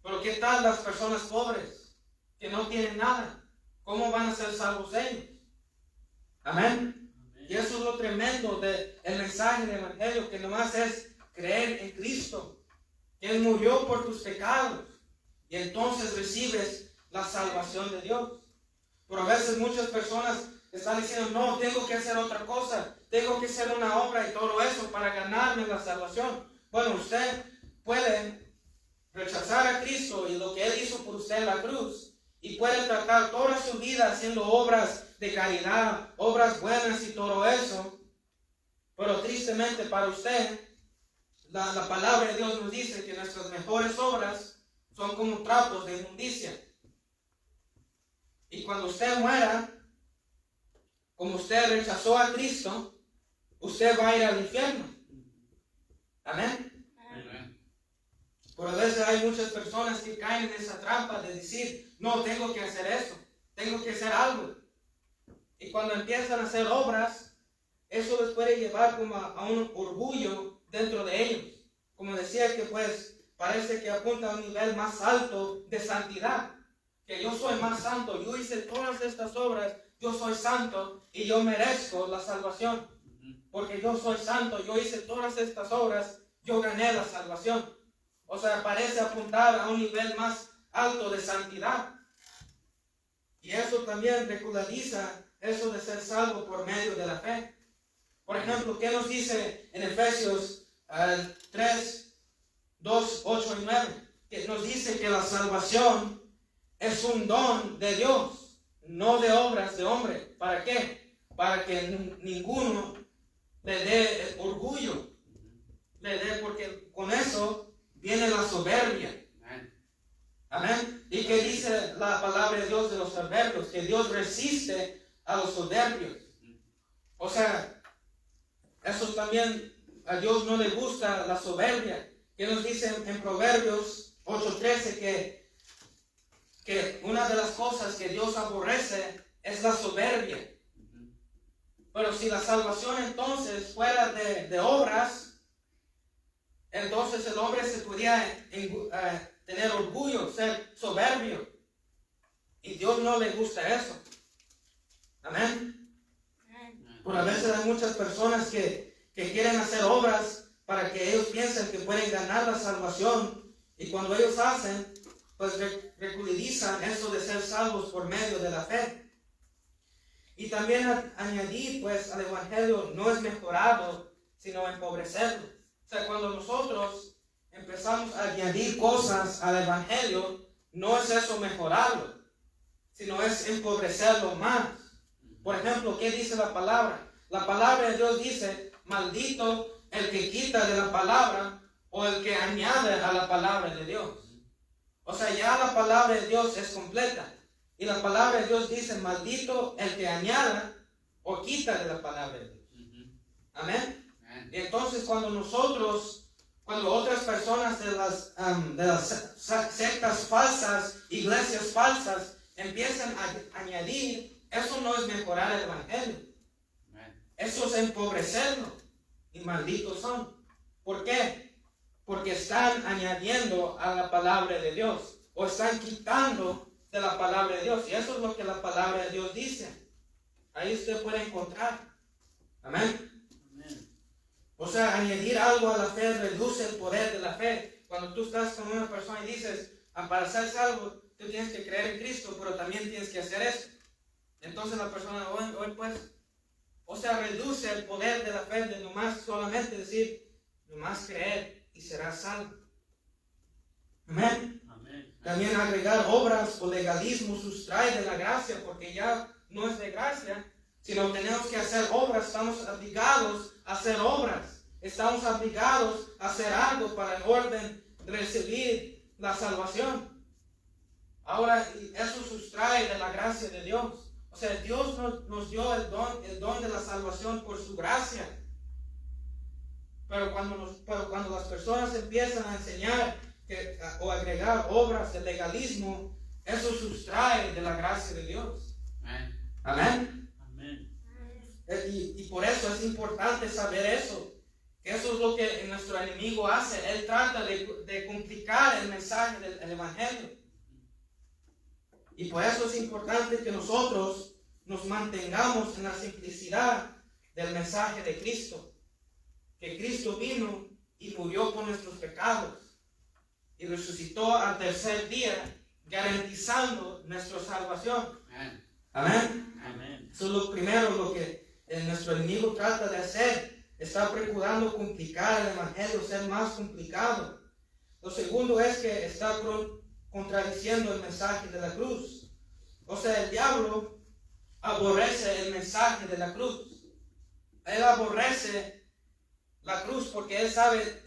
Pero ¿qué tal las personas pobres? que no tienen nada. ¿Cómo van a ser salvos ellos? Amén. Y eso es lo tremendo del mensaje del Evangelio, que nomás es creer en Cristo, que Él murió por tus pecados, y entonces recibes la salvación de Dios. Pero a veces muchas personas están diciendo, no, tengo que hacer otra cosa, tengo que hacer una obra y todo eso para ganarme la salvación. Bueno, usted puede rechazar a Cristo y lo que Él hizo por usted en la cruz, y puede tratar toda su vida haciendo obras de caridad, obras buenas y todo eso. Pero tristemente para usted, la palabra de Dios nos dice que nuestras mejores obras son como trapos de inmundicia. Y cuando usted muera, como usted rechazó a Cristo, usted va a ir al infierno. Amén. Amén. Pero a veces hay muchas personas que caen en esa trampa de decir, no, tengo que hacer eso, tengo que hacer algo. Y cuando empiezan a hacer obras, eso les puede llevar como a un orgullo dentro de ellos. Como decía, que pues parece que apunta a un nivel más alto de santidad. Que yo soy más santo, yo hice todas estas obras, yo soy santo y yo merezco la salvación. Porque yo soy santo, yo hice todas estas obras, yo gané la salvación. O sea, parece apuntar a un nivel más alto de santidad. Y eso también ridiculiza eso de ser salvo por medio de la fe. Por ejemplo, ¿qué nos dice en Efesios 3, 2, 8 y 9? Que nos dice que la salvación es un don de Dios, no de obras de hombre. ¿Para qué? Para que ninguno le dé orgullo, porque con eso viene la soberbia. Amén. ¿Y qué dice la palabra de Dios de los soberbios? Que Dios resiste a los soberbios. O sea, eso también a Dios no le gusta la soberbia. Que nos dice en Proverbios 8:13 que una de las cosas que Dios aborrece es la soberbia. Pero si la salvación entonces fuera de obras, entonces el hombre se podía tener orgullo, ser soberbio. Y Dios no le gusta eso. Amén. Pero a veces hay muchas personas que quieren hacer obras para que ellos piensen que pueden ganar la salvación. Y cuando ellos hacen, pues ridiculizan eso de ser salvos por medio de la fe. Y también añadir pues al Evangelio no es mejorarlo, sino empobrecerlo. O sea, cuando nosotros empezamos a añadir cosas al Evangelio, no es eso mejorarlo, sino es empobrecerlo más. Por ejemplo, ¿qué dice la palabra? La palabra de Dios dice, maldito el que quita de la palabra o el que añade a la palabra de Dios. O sea, ya la palabra de Dios es completa. Y la palabra de Dios dice, maldito el que añada o quita de la palabra de Dios. Amén. Y entonces cuando otras personas de las sectas falsas, iglesias falsas, empiezan a añadir, eso no es mejorar el Evangelio. Eso es empobrecerlo. Y malditos son. ¿Por qué? Porque están añadiendo a la palabra de Dios. O están quitando de la palabra de Dios. Y eso es lo que la palabra de Dios dice. Ahí usted puede encontrar. Amén. O sea, añadir algo a la fe reduce el poder de la fe. Cuando tú estás con una persona y dices, para ser salvo, tú tienes que creer en Cristo, pero también tienes que hacer esto. Entonces la persona, o sea, reduce el poder de la fe de nomás solamente decir, nomás creer y serás salvo. Amén. También agregar obras o legalismo sustrae de la gracia, porque ya no es de gracia, sino tenemos que hacer obras, estamos obligados a hacer obras, estamos obligados a hacer algo para en orden de recibir la salvación. Ahora, eso sustrae de la gracia de Dios. O sea, Dios nos dio el don de la salvación por su gracia. Pero cuando las personas empiezan a enseñar o agregar obras de legalismo, eso sustrae de la gracia de Dios. Amén. Y por eso es importante saber eso. Que eso es lo que nuestro enemigo hace. Él trata de complicar el mensaje del Evangelio. Y por eso es importante que nosotros nos mantengamos en la simplicidad del mensaje de Cristo. Que Cristo vino y murió por nuestros pecados y resucitó al tercer día, garantizando nuestra salvación. Amén. Amén. Amén. Eso es lo primero, lo que nuestro enemigo trata de hacer. Está procurando complicar el evangelio, ser más complicado. Lo segundo es que está contradiciendo el mensaje de la cruz. O sea, el diablo aborrece el mensaje de la cruz. Él aborrece la cruz porque él sabe,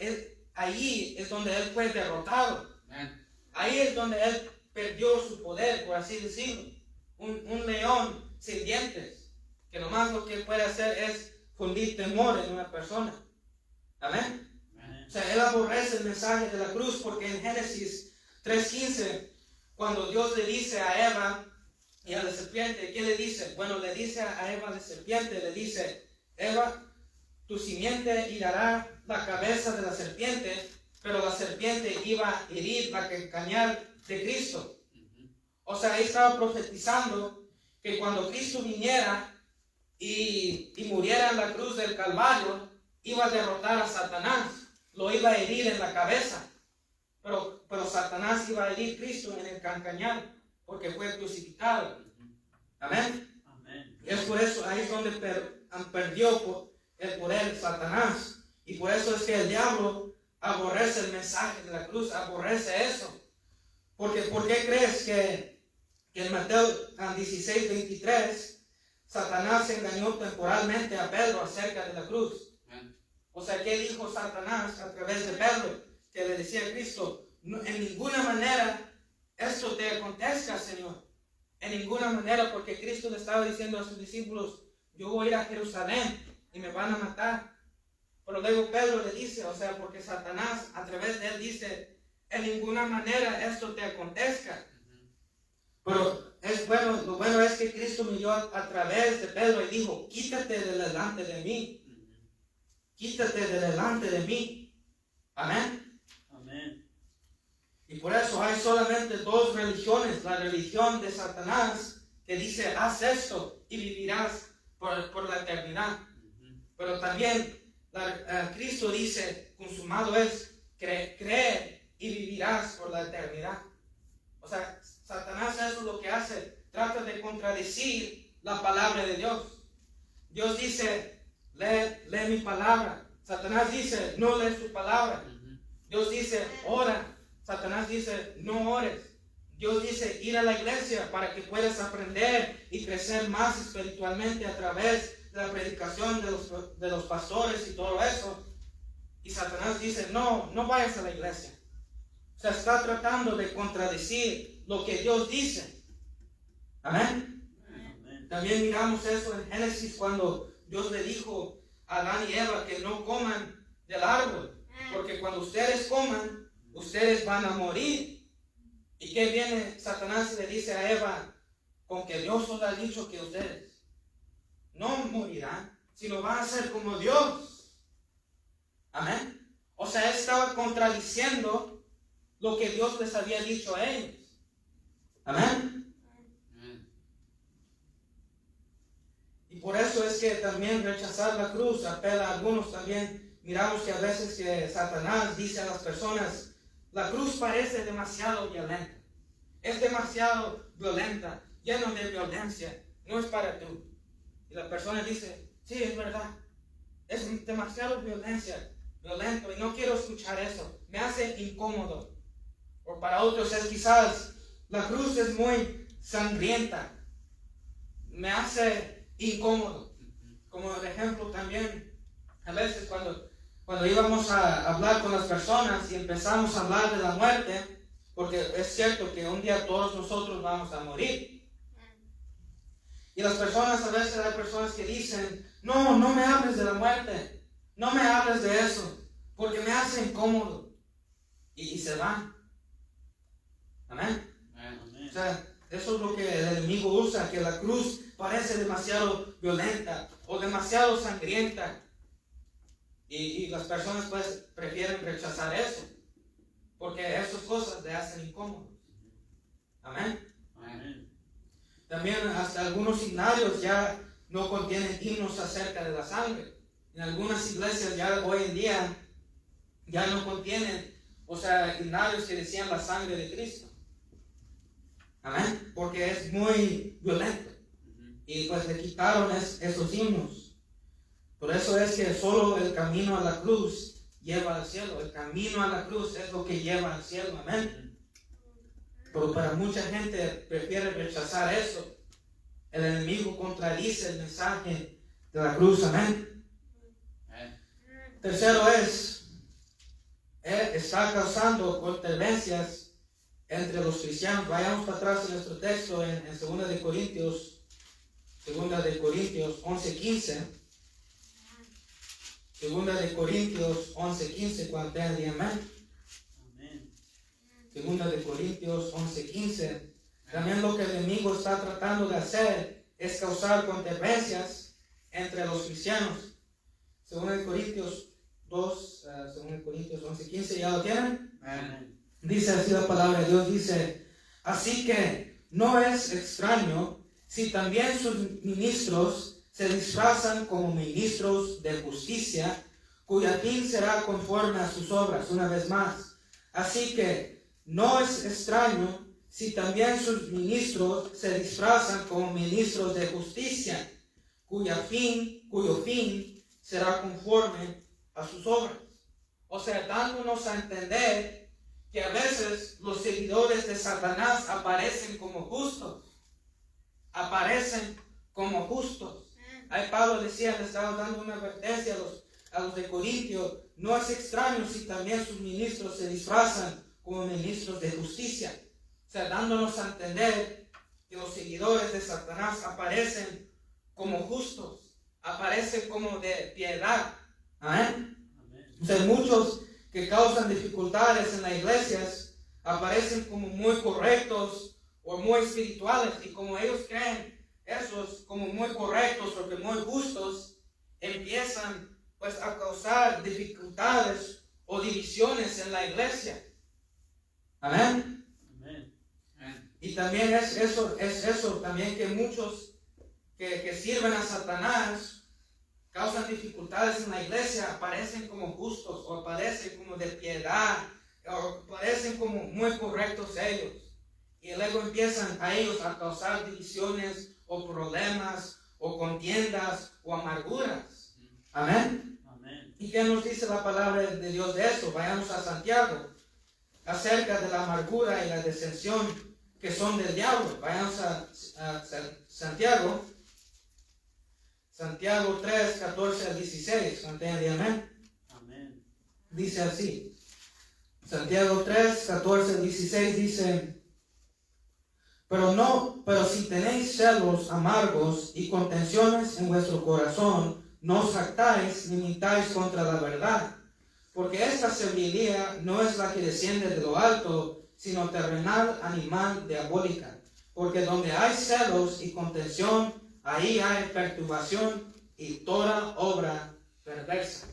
allí es donde él fue derrotado. Amén. Ahí es donde él perdió su poder, por así decirlo. Un león sin dientes, que nomás lo que él puede hacer es fundir temor en una persona. Amén. O sea, él aborrece el mensaje de la cruz porque en Génesis 3:15, cuando Dios le dice a Eva y a la serpiente, ¿qué le dice? Bueno, le dice a Eva la serpiente, le dice, Eva, tu simiente hirará la cabeza de la serpiente, pero la serpiente iba a herir la calcañar de Cristo. O sea, ahí estaba profetizando que cuando Cristo viniera y muriera en la cruz del Calvario, iba a derrotar a Satanás, lo iba a herir en la cabeza, pero Satanás iba a herir a Cristo en el calcañar, porque fue crucificado. Amén. Amén. Es por eso, ahí es donde perdió el poder Satanás. Y por eso es que el diablo aborrece el mensaje de la cruz, aborrece eso. Porque, ¿por qué crees que en Mateo 16:23 Satanás engañó temporalmente a Pedro acerca de la cruz? O sea, ¿qué dijo Satanás a través de Pedro? Que le decía a Cristo, no, en ninguna manera esto te acontezca, Señor. En ninguna manera, porque Cristo le estaba diciendo a sus discípulos, yo voy a ir a Jerusalén y me van a matar. Pero luego Pedro le dice, o sea, porque Satanás a través de él dice, en ninguna manera esto te acontezca. Pero es bueno, lo bueno es que Cristo miró a través de Pedro y dijo, quítate de delante de mí. Quítate de delante de mí. Amén. Amén. Y por eso hay solamente dos religiones. La religión de Satanás que dice, haz esto y vivirás por la eternidad. Pero también Cristo dice, consumado es, cree y vivirás por la eternidad. O sea, Satanás eso es lo que hace. Trata de contradecir la palabra de Dios. Dios dice, lee mi palabra. Satanás dice, no lees tu palabra. Dios dice, ora. Satanás dice, no ores. Dios dice, ir a la iglesia para que puedas aprender y crecer más espiritualmente a través de la predicación de los pastores y todo eso. Y Satanás dice, no vayas a la iglesia. O sea, está tratando de contradecir lo que Dios dice. Amén. Amén. También miramos eso en Génesis cuando Dios le dijo a Adán y Eva que no coman del árbol, porque cuando ustedes coman, ustedes van a morir. ¿Y qué viene Satanás y le dice a Eva? Con que Dios os ha dicho que ustedes no morirán, sino van a ser como Dios. Amén. O sea, él estaba contradiciendo lo que Dios les había dicho a ellos. Amén. Y por eso es que también rechazar la cruz apela a algunos. También miramos que a veces que Satanás dice a las personas, la cruz parece demasiado violenta. Es demasiado violenta, lleno de violencia. No es para tú. Y la persona dice, sí, es verdad. Es demasiado violento y no quiero escuchar eso. Me hace incómodo. O para otros es quizás, la cruz es muy sangrienta. Me hace incómodo. Como por ejemplo también, a veces cuando íbamos a hablar con las personas y empezamos a hablar de la muerte, porque es cierto que un día todos nosotros vamos a morir. Y las personas, a veces hay personas que dicen, no me hables de la muerte, no me hables de eso, porque me hace incómodo. Y se van. Amén. Amén. O sea, eso es lo que el enemigo usa, que la cruz parece demasiado violenta o demasiado sangrienta. Y las personas pues prefieren rechazar eso, porque esas cosas le hacen incómodos. Amén. Amén. También hasta algunos himnarios ya no contienen himnos acerca de la sangre. En algunas iglesias ya hoy en día ya no contienen, himnarios que decían la sangre de Cristo. Amén. Porque es muy violento. Y pues le quitaron esos himnos. Por eso es que solo el camino a la cruz lleva al cielo. El camino a la cruz es lo que lleva al cielo. Amén. Pero para mucha gente prefiere rechazar eso. El enemigo contradice el mensaje de la cruz. Amén. Tercero está causando controversias entre los cristianos. Vayamos para atrás en nuestro texto en 2 de Corintios 11:15. 2 de Corintios 11:15, cuando tengan el amén. 2 de Corintios 11:15. También lo que el enemigo está tratando de hacer es causar controversias entre los cristianos. 2 de Corintios 11:15, ¿ya lo tienen? Amén. Dice así la palabra de Dios, dice: así que no es extraño si también sus ministros se disfrazan como ministros de justicia, cuya fin será conforme a sus obras. Una vez más, así que no es extraño si también sus ministros se disfrazan como ministros de justicia, cuyo fin será conforme a sus obras. O sea, dándonos a entender que a veces los seguidores de Satanás aparecen como justos. Ahí Pablo decía, le estaba dando una advertencia a los de Corintio: no es extraño si también sus ministros se disfrazan como ministros de justicia. O sea, dándonos a entender que los seguidores de Satanás aparecen como justos, aparecen como de piedad. Amén. O sea, muchos que causan dificultades en las iglesias aparecen como muy correctos o muy espirituales, y como ellos creen esos como muy correctos o muy justos, empiezan pues a causar dificultades o divisiones en la iglesia. Amén. Amén. Y también es eso también, que muchos que sirven a Satanás causan dificultades en la iglesia, aparecen como justos o aparecen como de piedad o aparecen como muy correctos ellos, y luego empiezan a ellos a causar divisiones o problemas o contiendas o amarguras. Amén. Amén. ¿Y qué nos dice la palabra de Dios de eso? Vayamos a Santiago, acerca de la amargura y la disensión que son del diablo. Vayamos a Santiago 3, 14 al 16. Amén. Amén. Dice así. Santiago 3, 14 al 16 dice: pero si tenéis celos amargos y contenciones en vuestro corazón, no os jactáis ni mintáis contra la verdad. Porque esta sabiduría no es la que desciende de lo alto, sino terrenal, animal, diabólica. Porque donde hay celos y contención, ahí hay perturbación y toda obra perversa.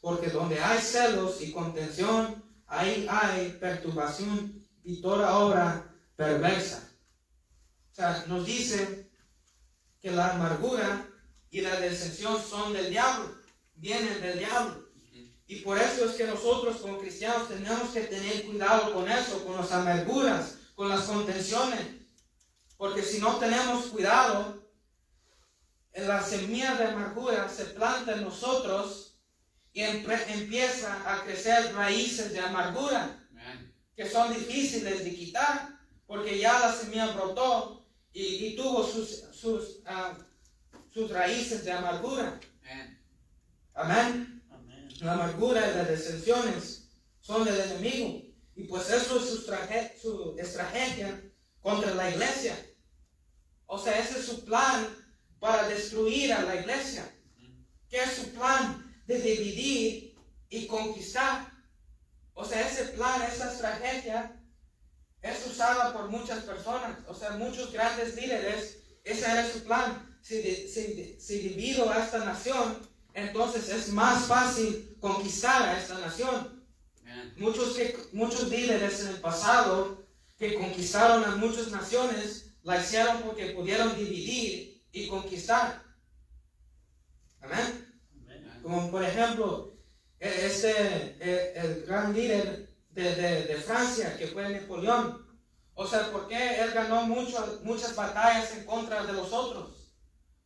Porque donde hay celos y contención, ahí hay perturbación y toda obra perversa. O sea, nos dice que la amargura y la disensión son del diablo, vienen del diablo. Y por eso es que nosotros como cristianos tenemos que tener cuidado con eso, con las amarguras, con las contenciones. Porque si no tenemos cuidado, la semilla de amargura se planta en nosotros y empieza a crecer raíces de amargura, que son difíciles de quitar, porque ya la semilla brotó y tuvo sus raíces de amargura. Amén. La amargura y las disensiones son del enemigo, y pues eso es su estrategia contra la iglesia. O sea, ese es su plan para destruir a la iglesia. ¿Qué es su plan? De dividir y conquistar. O sea, ese plan, esa estrategia es usada por muchas personas. O sea, muchos grandes líderes, ese era su plan. Si divido a esta nación, entonces es más fácil conquistar a esta nación. Muchos líderes en el pasado que conquistaron a muchas naciones, la hicieron porque pudieron dividir y conquistar. Amén. Como por ejemplo, el gran líder de Francia, que fue Napoleón. O sea, ¿por qué él ganó muchas batallas en contra de los otros?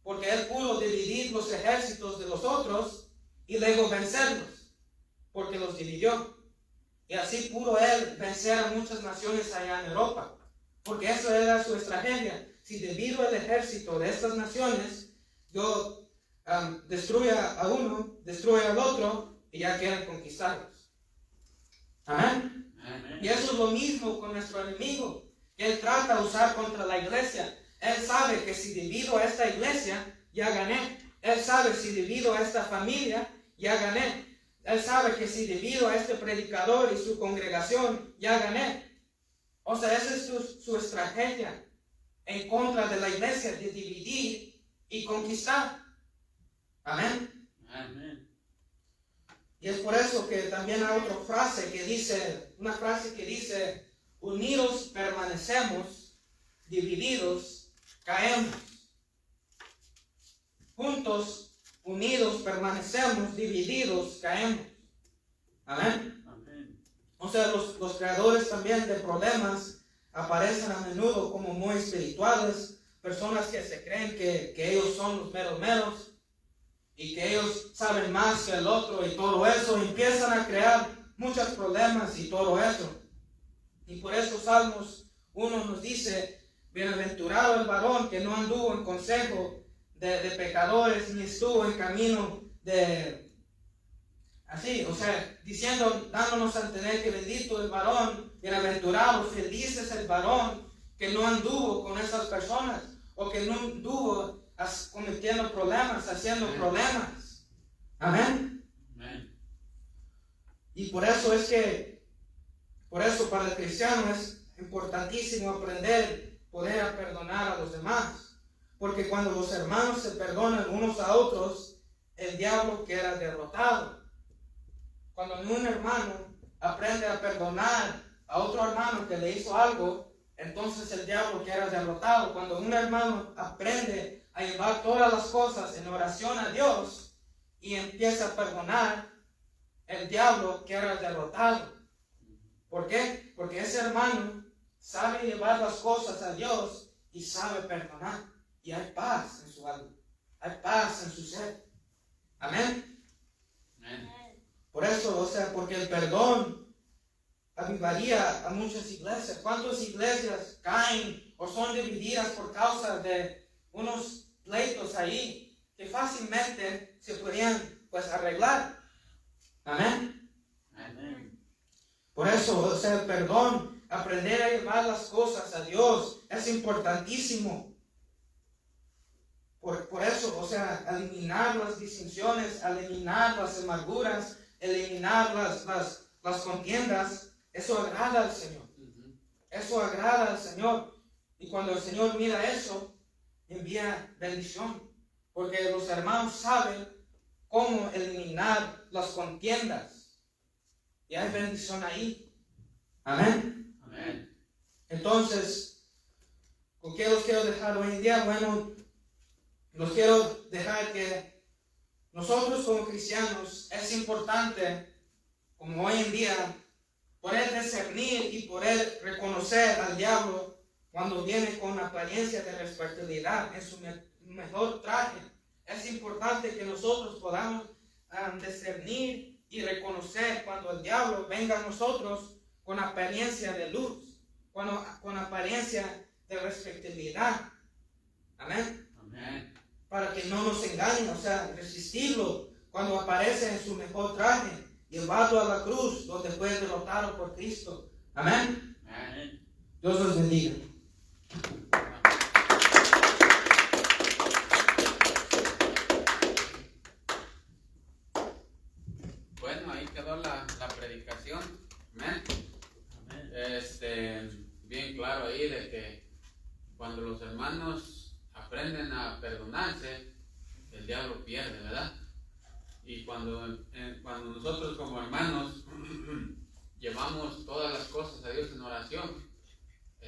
Porque él pudo dividir los ejércitos de los otros y luego vencerlos, porque los dividió. Y así pudo él vencer a muchas naciones allá en Europa, porque eso era su estrategia. Si divido el ejército de estas naciones, yo destruyo a uno, destruyo al otro, y ya quieren conquistarlos. Amén. Amén. Y eso es lo mismo con nuestro enemigo, que él trata de usar contra la iglesia. Él sabe que si divido a esta iglesia, ya gané. Él sabe si divido a esta familia, ya gané. Él sabe que si divido a este predicador y su congregación, ya gané. O sea, esa es su estrategia en contra de la iglesia, de dividir y conquistar. Amén. Amén. Y es por eso que también hay otra frase que dice, unidos permanecemos, divididos caemos. Juntos, unidos permanecemos, divididos caemos. Amén. Amén. O sea, los creadores también de problemas aparecen a menudo como muy espirituales, personas que se creen que ellos son los meros y que ellos saben más que el otro y todo eso, empiezan a crear muchos problemas y todo eso. Y por eso Salmos 1 nos dice, bienaventurado el varón que no anduvo en consejo de pecadores, ni estuvo en camino de... Así, o sea, diciendo, dándonos a entender que bendito el varón, bienaventurado, feliz es el varón que no anduvo con esas personas, o que no anduvo cometiendo problemas, haciendo problemas. Amén. Amén. Y por eso para el cristiano es importantísimo aprender, poder perdonar a los demás. Porque cuando los hermanos se perdonan unos a otros, el diablo queda derrotado. Cuando un hermano aprende a perdonar a otro hermano que le hizo algo, entonces el diablo queda derrotado. Cuando un hermano aprende a llevar todas las cosas en oración a Dios y empieza a perdonar, el diablo queda derrotado. ¿Por qué? Porque ese hermano sabe llevar las cosas a Dios y sabe perdonar. Y hay paz en su alma, hay paz en su ser. Amén. Amén. Por eso, o sea, porque el perdón avivaría a muchas iglesias. ¿Cuántas iglesias caen o son divididas por causa de unos pleitos ahí que fácilmente se podrían arreglar? Amén. Amén. Por eso, o sea, el perdón, aprender a llevar las cosas a Dios es importantísimo. Por eso, o sea, eliminar las distinciones, eliminar las amarguras, eliminar las contiendas, eso agrada al Señor. Eso agrada al Señor. Y cuando el Señor mira eso, envía bendición. Porque los hermanos saben cómo eliminar las contiendas. Y hay bendición ahí. Amén. Amén. Entonces, ¿con qué los quiero dejar hoy en día? Bueno, los quiero dejar que nosotros como cristianos es importante, como hoy en día, poder discernir y poder reconocer al diablo cuando viene con apariencia de respetabilidad en su mejor traje. Es importante que nosotros podamos discernir y reconocer cuando el diablo venga a nosotros con apariencia de luz, con apariencia de respetabilidad. Amén. Amén. Para que no nos engañen, o sea, resistirlo cuando aparece en su mejor traje, llevarlo a la cruz donde fue derrotado por Cristo. Amén. Amén. Dios los bendiga. Bueno, ahí quedó la predicación. Amén. Amén. Bien claro ahí de que cuando los hermanos aprenden a perdonarse, el diablo pierde, ¿verdad? Y cuando nosotros como hermanos llevamos todas las cosas a Dios en oración,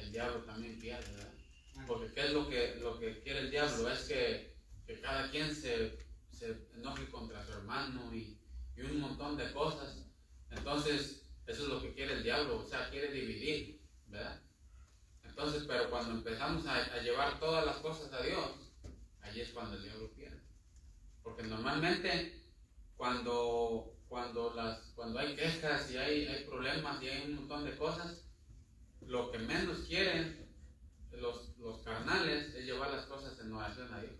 el diablo también pierde, ¿verdad? Porque ¿qué es lo que quiere el diablo? Es que cada quien se enoje contra su hermano y un montón de cosas. Entonces, eso es lo que quiere el diablo, o sea, quiere dividir, ¿verdad? Entonces, pero cuando empezamos a llevar todas las cosas a Dios, allí es cuando el diablo pierde. Porque normalmente cuando hay quejas y hay problemas y hay un montón de cosas, lo que menos quieren los carnales es llevar las cosas en oración a Dios.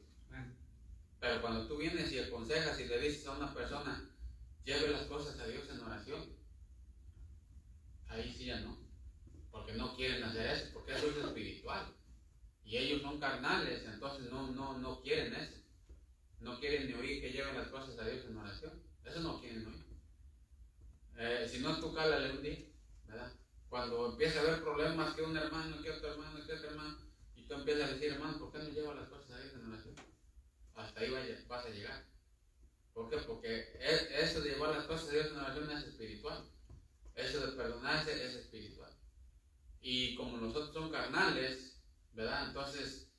Pero cuando tú vienes y aconsejas y le dices a una persona, lleve las cosas a Dios en oración, ahí sí ya no. Porque no quieren hacer eso, porque eso es espiritual. Y ellos son carnales, entonces no quieren eso. No quieren ni oír que lleven las cosas a Dios en oración. Eso no quieren oír. Si no, tú cálale un día, ¿verdad? Cuando empieza a haber problemas, que un hermano, que otro hermano, que otro hermano, y tú empiezas a decir, hermano, ¿por qué no llevas las cosas a Dios en oración? Hasta ahí vas a llegar. ¿Por qué? Porque eso de llevar las cosas a Dios en oración es espiritual. Eso de perdonarse es espiritual. Y como nosotros somos carnales, ¿verdad? Entonces,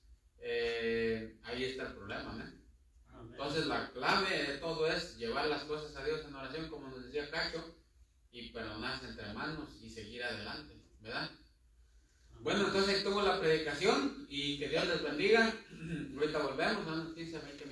ahí está el problema, ¿no? Entonces, la clave de todo es llevar las cosas a Dios en oración, como nos decía Cacho, y perdonarse entre hermanos y seguir adelante, ¿verdad? Bueno, entonces tuvo la predicación y que Dios les bendiga. Ahorita volvemos, unos 15, 20